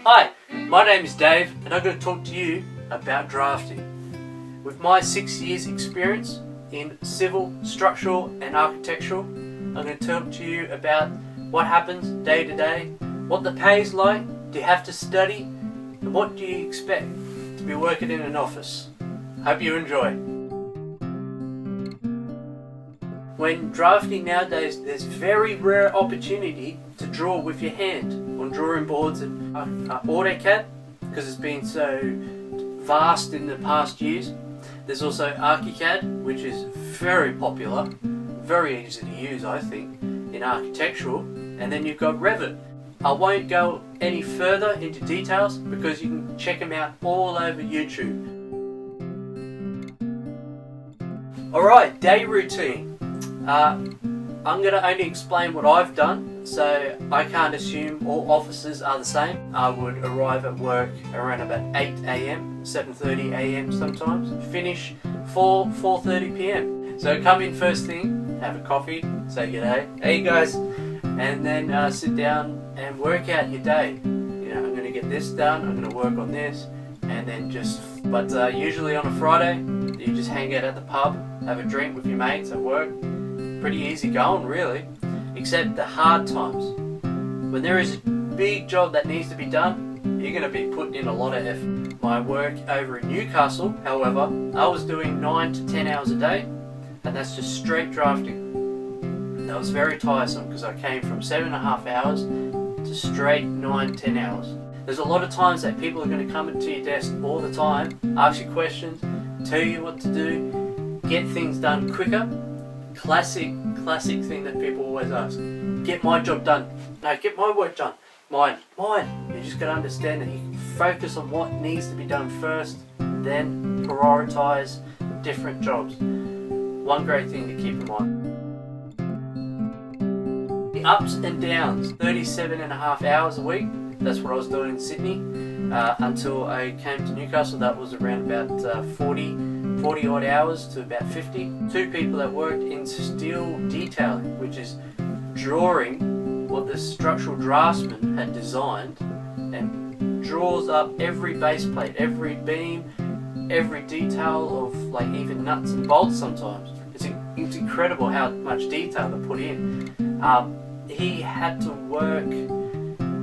Hi, my name is Dave and I'm going to talk to you about drafting. With my 6 years experience in civil, structural and architectural, I'm going to talk to you about what happens day to day, what the pay is like, do you have to study, and what do you expect to be working in an office. Hope you enjoy. When drafting nowadays, there's very rare opportunity to draw with your hand on drawing boards and AutoCAD, because it's been so vast in the past years. There's also ArchiCAD, which is very popular, very easy to use I think, in architectural, and then you've got Revit. I won't go any further into details because you can check them out all over YouTube. Alright, day routine. I'm going to only explain what I've done, so I can't assume all offices are the same. I would arrive at work around about 8 AM, 7:30 AM sometimes, finish 4:30 PM. So come in first thing, have a coffee, say g'day, hey guys, and then sit down and work out your day. You know, I'm going to get this done, I'm going to work on this, and then usually on a Friday, you just hang out at the pub, have a drink with your mates at work. Pretty easy going really, except the hard times. When there is a big job that needs to be done, you're going to be putting in a lot of effort. My work over in Newcastle, however, I was doing 9 to 10 hours a day, and that's just straight drafting. That was very tiresome because I came from 7.5 hours to straight 9-10 hours. There's a lot of times that people are going to come into your desk all the time, ask you questions, tell you what to do, get things done quicker. Classic thing that people always ask. Get my job done. No, get my work done. Mine. You just got to understand that you can focus on what needs to be done first, then prioritize different jobs. One great thing to keep in mind. The ups and downs. 37.5 hours a week. That's what I was doing in Sydney. Until I came to Newcastle, that was around about 40 odd hours to about 50. Two people that worked in steel detailing, which is drawing what the structural draftsman had designed and draws up every base plate, every beam, every detail of like even nuts and bolts sometimes. It's incredible how much detail they put in. He had to work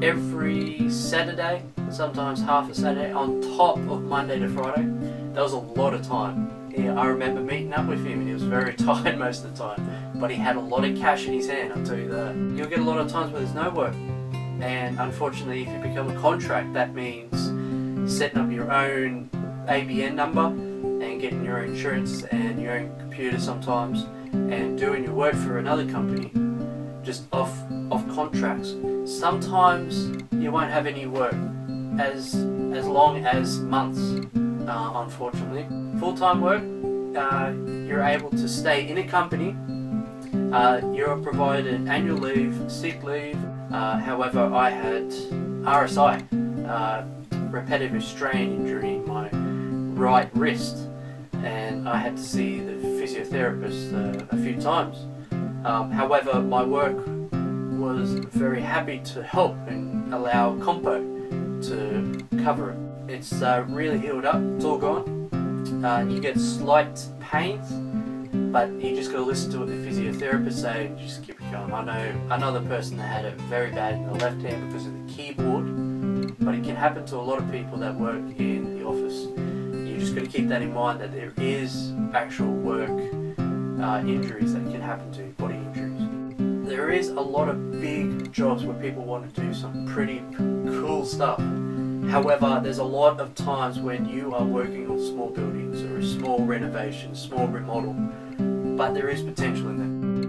every Saturday, sometimes half a Saturday, on top of Monday to Friday. That was a lot of time. Yeah, I remember meeting up with him and he was very tired most of the time, but he had a lot of cash in his hand, I'll tell you that. You'll get a lot of times where there's no work, and unfortunately if you become a contract, that means setting up your own ABN number and getting your own insurance and your own computer sometimes, and doing your work for another company just off contracts. Sometimes you won't have any work as long as months, unfortunately. Full-time work, you're able to stay in a company, you're provided annual leave, sick leave. However, I had RSI, repetitive strain injury in my right wrist, and I had to see the physiotherapist a few times. However, my work was very happy to help and allow Compo to cover it. It's really healed up, it's all gone. You get slight pains, but you just got to listen to what the physiotherapist say and just keep it going. I know another person that had it very bad in the left hand because of the keyboard, but it can happen to a lot of people that work in the office. You just got to keep that in mind, that there is actual work injuries that can happen to you, body injuries. There is a lot of big jobs where people want to do some pretty cool stuff. However, there's a lot of times when you are working on small buildings or a small renovation, small remodel, but there is potential in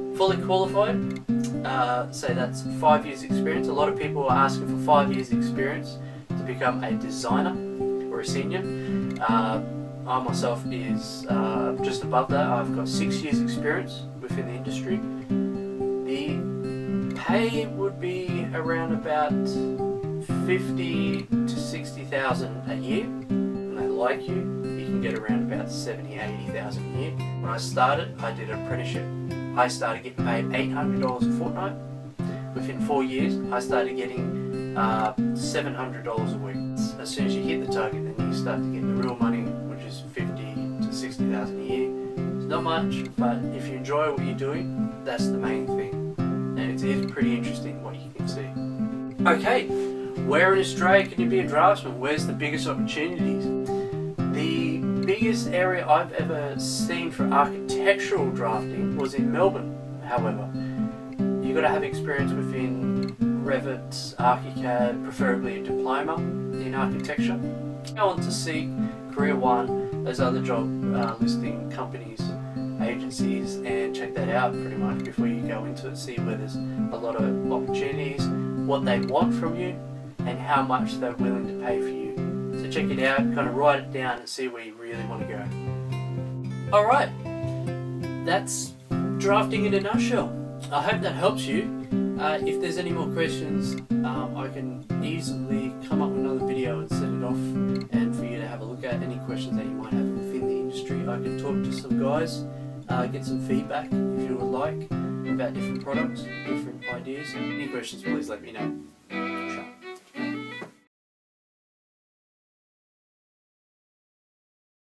that. Fully qualified, say that's 5 years experience. A lot of people are asking for 5 years experience to become a designer or a senior. I myself is just above that. I've got 6 years experience within the industry. The pay would be around about 50 to 60,000 a year. When they like you, you can get around about 70, 80,000 a year. When I started, I did an apprenticeship. I started getting paid $800 a fortnight. within 4 years, I started getting $700 a week. As soon as you hit the target, then you start to get the real money, which is $50,000 to $60,000 a year. It's not much, but if you enjoy what you're doing, that's the main thing. And it is pretty interesting what you can see. Okay, where in Australia can you be a draftsman? Where's the biggest opportunities? The biggest area I've ever seen for architectural drafting was in Melbourne, however. You've got to have experience within Revit, ArchiCAD, preferably a diploma in architecture. Go on to Seek, Career One, those other job listing companies, agencies, and check that out pretty much before you go into it. See where there's a lot of opportunities, what they want from you, and how much they're willing to pay for you. So check it out, kind of write it down and see where you really want to go. Alright, that's drafting in a nutshell. I hope that helps you. If there's any more questions, I can easily come up with another video and set it off, and for you to have a look at any questions that you might have within the industry. I can talk to some guys, get some feedback if you would like about different products, different ideas. Any questions, please let me know.